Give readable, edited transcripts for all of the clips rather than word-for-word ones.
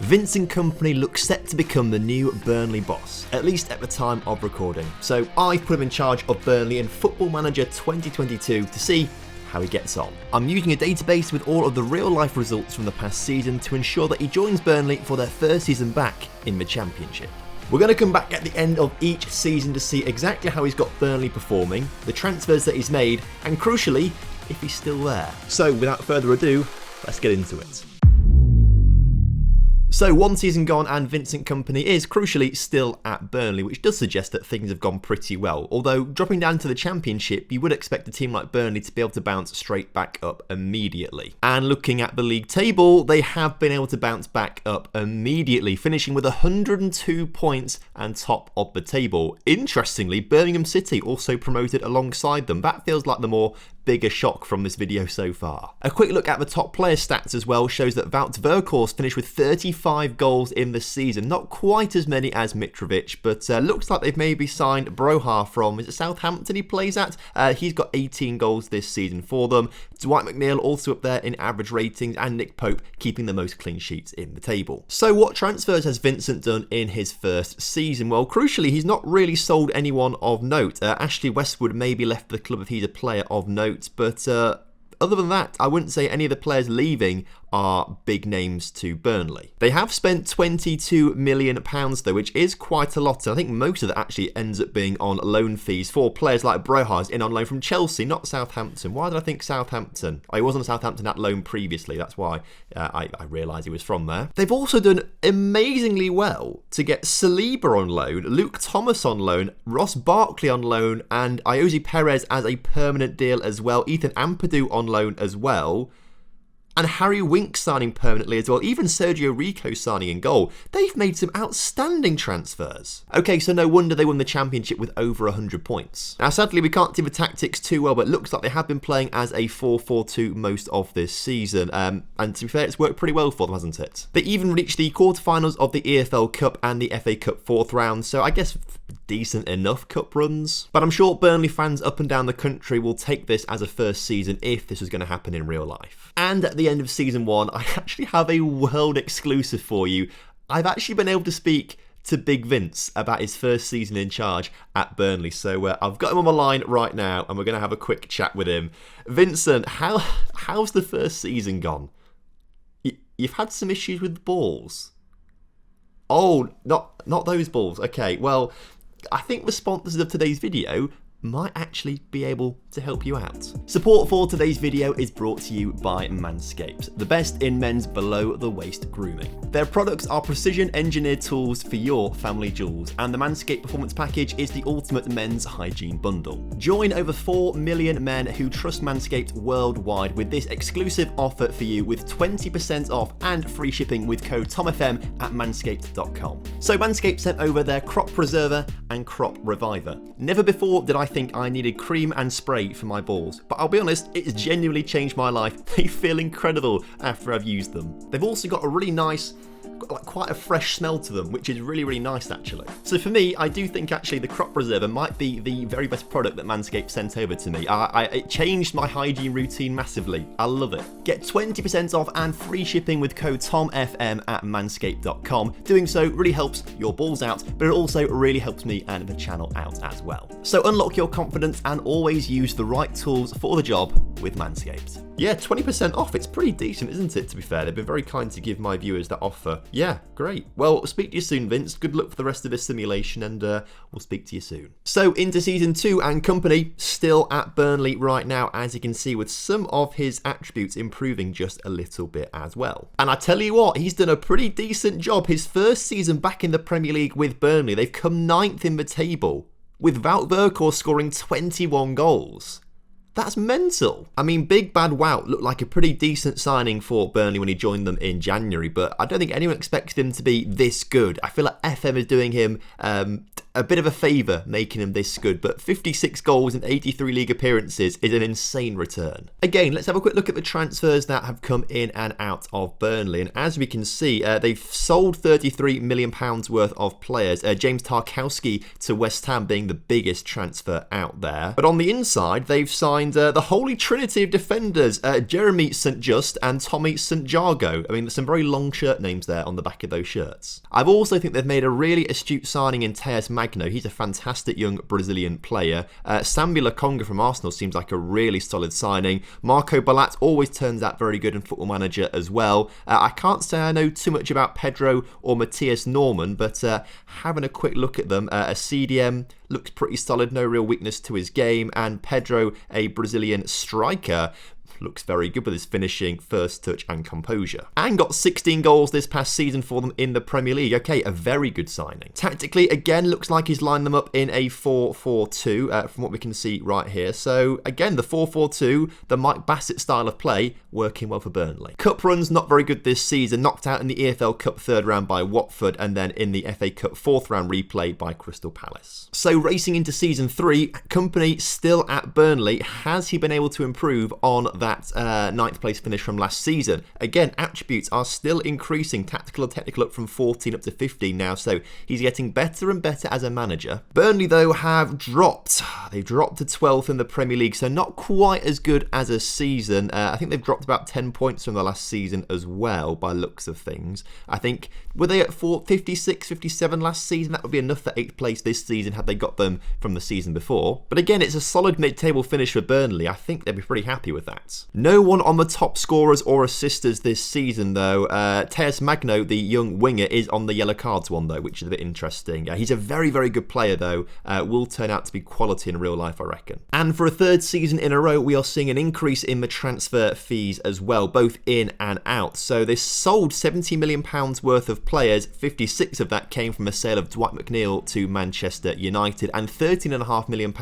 Vincent Kompany looks set to become the new Burnley boss, at least at the time of recording. So I put him in charge of Burnley in Football Manager 2022 to see how he gets on. I'm using a database with all of the real life results from the past season to ensure that he joins Burnley for their first season back in the Championship. We're going to come back at the end of each season to see exactly how he's got Burnley performing, the transfers that he's made, and crucially, if he's still there. So without further ado, let's get into it. So one season gone and Vincent Kompany is crucially still at Burnley, which does suggest that things have gone pretty well. Although dropping down to the Championship, you would expect a team like Burnley to be able to bounce straight back up immediately. And looking at the league table, they have been able to bounce back up immediately, finishing with 102 points and top of the table. Interestingly, Birmingham City also promoted alongside them. That feels like the bigger shock from this video so far. A quick look at the top player stats as well shows that Wout Weghorst finished with 35 goals in the season. Not quite as many as Mitrovic, but looks like they've maybe signed Broha from, is it Southampton he plays at? He's got 18 goals this season for them. Dwight McNeil also up there in average ratings, and Nick Pope keeping the most clean sheets in the table. So what transfers has Vincent done in his first season? Well, crucially, he's not really sold anyone of note. Ashley Westwood maybe left the club if he's a player of note, but other than that, I wouldn't say any of the players leaving are big names to Burnley. They have spent £22 million though, which is quite a lot. I think most of that actually ends up being on loan fees for players like Broha in on loan from Chelsea, not Southampton. Why did I think Southampton? He was on Southampton at loan previously. That's why I realised he was from there. They've also done amazingly well to get Saliba on loan, Luke Thomas on loan, Ross Barkley on loan, and Iosi Perez as a permanent deal as well. Ethan Ampadu on loan as well. And Harry Winks signing permanently as well, even Sergio Rico signing in goal. They've made some outstanding transfers. Okay, so no wonder they won the Championship with over 100 points. Now sadly we can't see the tactics too well, but it looks like they have been playing as a 4-4-2 most of this season. And to be fair, it's worked pretty well for them, hasn't it? They even reached the quarterfinals of the EFL Cup and the FA Cup fourth round, so I guess decent enough cup runs. But I'm sure Burnley fans up and down the country will take this as a first season if this was going to happen in real life. And at the end of season one, I actually have a world exclusive for you. I've actually been able to speak to Big Vince about his first season in charge at Burnley. So I've got him on the line right now and we're going to have a quick chat with him. Vincent, how's the first season gone? You've had some issues with the balls. Oh, not those balls. Okay, well, I think the sponsors of today's video might actually be able to help you out. Support for today's video is brought to you by Manscaped, the best in men's below the waist grooming. Their products are precision engineered tools for your family jewels, and the Manscaped Performance Package is the ultimate men's hygiene bundle. Join over 4 million men who trust Manscaped worldwide with this exclusive offer for you with 20% off and free shipping with code TomFM at manscaped.com. So Manscaped sent over their Crop Preserver and Crop Reviver. Never before did I think I needed cream and spray for my balls, but I'll be honest, it's genuinely changed my life. They feel incredible after I've used them. They've also got a really nice, quite a fresh smell to them, which is really nice actually. So for me, I do think actually the Crop Preserver might be the very best product that Manscaped sent over to me. It changed my hygiene routine massively. I love it. Get 20% off and free shipping with code TomFM at manscaped.com. Doing so really helps your balls out, but it also really helps me and the channel out as well. So unlock your confidence and always use the right tools for the job with Manscaped. Yeah, 20% off. It's pretty decent, isn't it, to be fair? They've been very kind to give my viewers that offer. Yeah, great. Well, I'll speak to you soon, Vince. Good luck for the rest of this simulation, and we'll speak to you soon. So, into Season 2, and Kompany still at Burnley right now, as you can see, with some of his attributes improving just a little bit as well. And I tell you what, he's done a pretty decent job. His first season back in the Premier League with Burnley, they've come 9th in the table, with Wout Weghorst scoring 21 goals. That's mental. I mean, Big Bad Wout looked like a pretty decent signing for Burnley when he joined them in January, but I don't think anyone expected him to be this good. I feel like FM is doing him a bit of a favour making him this good, but 56 goals in 83 league appearances is an insane return. Again, let's have a quick look at the transfers that have come in and out of Burnley, and as we can see, they've sold £33 million worth of players, James Tarkowski to West Ham being the biggest transfer out there. But on the inside, they've signed the holy trinity of defenders, Jeremy St Just and Tommy St Jargo. I mean, there's some very long shirt names there on the back of those shirts. I also think they've made a really astute signing in Tejas Magno. He's a fantastic young Brazilian player. Samuel Lokonga from Arsenal seems like a really solid signing. Marco Balat always turns out very good in Football Manager as well. I can't say I know too much about Pedro or Matthias Norman, but having a quick look at them, a CDM looks pretty solid, no real weakness to his game, and Pedro, a Brazilian striker, looks very good with his finishing, first touch and composure. And got 16 goals this past season for them in the Premier League. Okay, a very good signing. Tactically, again, looks like he's lined them up in a 4-4-2 from what we can see right here. So again, the 4-4-2, the Mike Bassett style of play, working well for Burnley. Cup runs, not very good this season. Knocked out in the EFL Cup third round by Watford, and then in the FA Cup fourth round replay by Crystal Palace. So racing into season 3, Kompany still at Burnley. Has he been able to improve on that ninth place finish from last season? Again, attributes are still increasing. Tactical and technical up from 14 up to 15 now, so he's getting better and better as a manager. Burnley, though, have dropped. They've dropped to 12th in the Premier League, so not quite as good as a season. I think they've dropped about 10 points from the last season as well, by looks of things. I think, were they at 56, 57 last season? That would be enough for 8th place this season had they got them from the season before. But again, it's a solid mid-table finish for Burnley. I think they'd be pretty happy with that. No one on the top scorers or assisters this season, though. Tejas Magno, the young winger, is on the yellow cards one, though, which is a bit interesting. He's a very, very good player, though. Will turn out to be quality in real life, I reckon. And for a third season in a row, we are seeing an increase in the transfer fees as well, both in and out. So they sold £70 million worth of players. 56 of that came from a sale of Dwight McNeil to Manchester United, and £13.5 million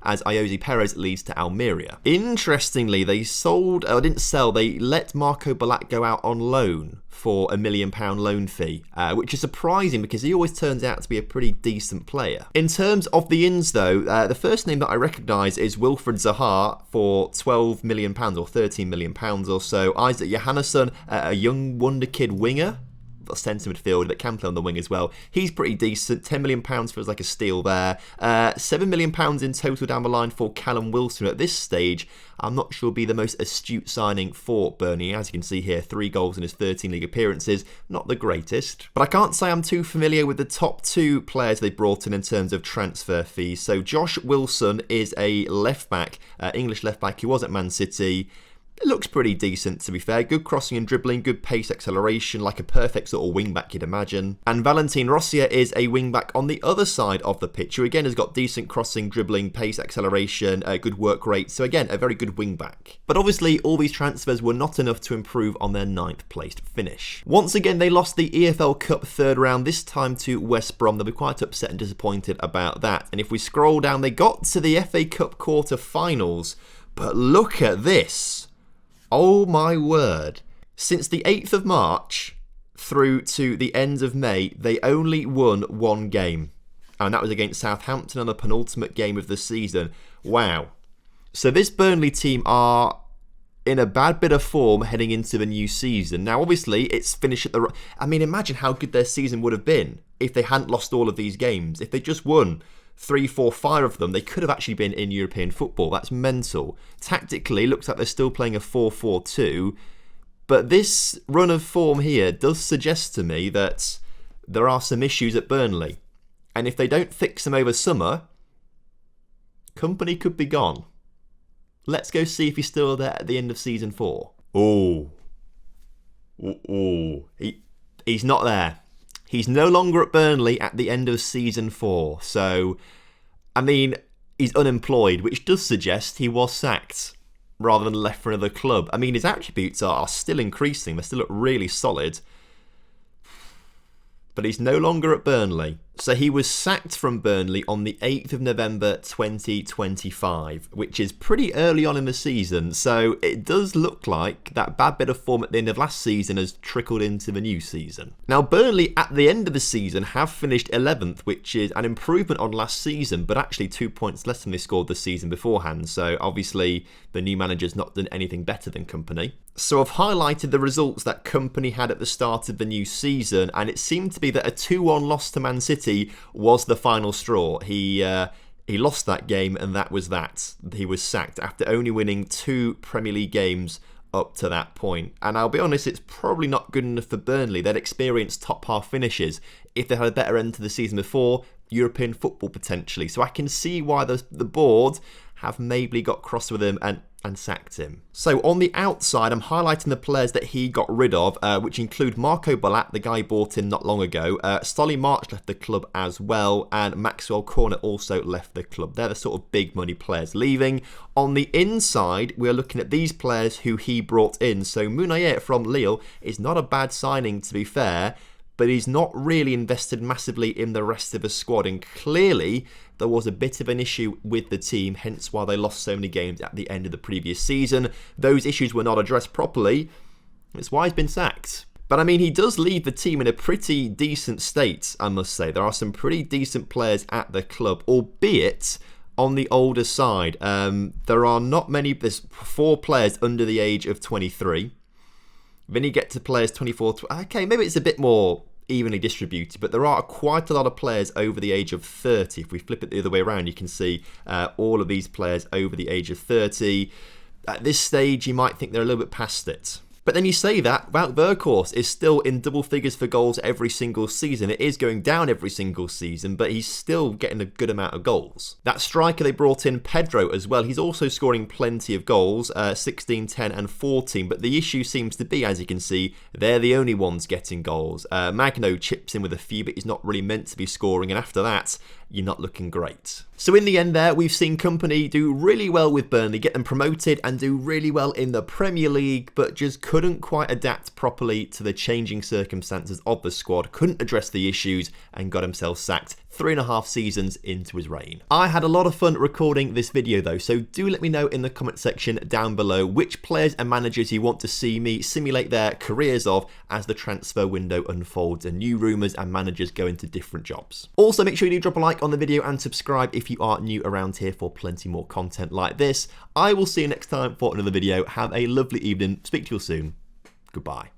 as Ayoze Perez leads to Almeria. Interestingly, they they let Marco Balat go out on loan for £1 million loan fee, which is surprising because he always turns out to be a pretty decent player. In terms of the ins, though, the first name that I recognise is Wilfred Zaha for £12 million or £13 million or so. Isaac Johannesson, a young wonder kid winger, centre midfielder that can play on the wing as well. He's pretty decent. £10 million feels like a steal there. £7 million in total down the line for Callum Wilson. At this stage, I'm not sure be the most astute signing for Burnley. As you can see here, 3 goals in his 13 league appearances. Not the greatest. But I can't say I'm too familiar with the top 2 players they brought in terms of transfer fees. So Josh Wilson is a left back, English left back who was at Man City. It looks pretty decent, to be fair. Good crossing and dribbling, good pace acceleration, like a perfect sort of wing-back you'd imagine. And Valentin Rossier is a wing-back on the other side of the pitch, who again has got decent crossing, dribbling, pace acceleration, good work rate. So again, a very good wing-back. But obviously, all these transfers were not enough to improve on their 9th placed finish. Once again, they lost the EFL Cup third round, this time to West Brom. They'll be quite upset and disappointed about that. And if we scroll down, they got to the FA Cup quarter-finals. But look at this. Oh my word. Since the 8th of March through to the end of May, they only won 1 game. And that was against Southampton on the penultimate game of the season. Wow. So this Burnley team are in a bad bit of form heading into the new season. Now, obviously, it's finished at the... I mean, imagine how good their season would have been if they hadn't lost all of these games. If they just won 3, 4, 5 of them, they could have actually been in European football. That's mental. Tactically, looks like they're still playing a 4-4-2. But this run of form here does suggest to me that there are some issues at Burnley. And if they don't fix them over summer, Kompany could be gone. Let's go see if he's still there at the end of season 4. He's not there. He's no longer at Burnley at the end of season 4. So, I mean, he's unemployed, which does suggest he was sacked rather than left for another club. I mean, his attributes are still increasing. They still look really solid. But he's no longer at Burnley. So he was sacked from Burnley on the 8th of November 2025, which is pretty early on in the season. So it does look like that bad bit of form at the end of last season has trickled into the new season. Now, Burnley at the end of the season have finished 11th, which is an improvement on last season, but actually 2 points less than they scored the season beforehand. So obviously the new manager's not done anything better than Kompany. So I've highlighted the results that Kompany had at the start of the new season, and it seemed to be that a 2-1 loss to Man City was the final straw. He lost that game, and that was that. He was sacked after only winning 2 Premier League games up to that point. And I'll be honest, it's probably not good enough for Burnley. They'd experienced top half finishes. If they had a better end to the season before, European football potentially. So I can see why the board have maybe got cross with him and sacked him. So on the outside, I'm highlighting the players that he got rid of, which include Marco Balat, the guy he bought in not long ago. Solly March left the club as well, and Maxwell Cornet also left the club. They're the sort of big money players leaving. On the inside, we're looking at these players who he brought in. So Mounier from Lille is not a bad signing, to be fair, but he's not really invested massively in the rest of the squad, and clearly there was a bit of an issue with the team, hence why they lost so many games at the end of the previous season. Those issues were not addressed properly. That's why he's been sacked. But I mean, he does leave the team in a pretty decent state, I must say. There are some pretty decent players at the club, albeit on the older side. There are not many, there's 4 players under the age of 23. Then you get to players 24, okay, maybe it's a bit more evenly distributed, but there are quite a lot of players over the age of 30. If we flip it the other way around, you can see all of these players over the age of 30. At this stage, you might think they're a little bit past it. But then you say that, Wout Weghorst is still in double figures for goals every single season. It is going down every single season, but he's still getting a good amount of goals. That striker they brought in, Pedro, as well, he's also scoring plenty of goals, 16, 10 and 14. But the issue seems to be, as you can see, they're the only ones getting goals. Magno chips in with a few, but he's not really meant to be scoring. And after that, you're not looking great. So in the end there, we've seen Kompany do really well with Burnley, get them promoted and do really well in the Premier League, but just couldn't quite adapt properly to the changing circumstances of the squad, couldn't address the issues and got himself sacked 3.5 seasons into his reign. I had a lot of fun recording this video though, so do let me know in the comment section down below which players and managers you want to see me simulate their careers of as the transfer window unfolds and new rumours and managers go into different jobs. Also, make sure you do drop a like on the video and subscribe if you are new around here for plenty more content like this. I will see you next time for another video. Have a lovely evening. Speak to you soon. Goodbye.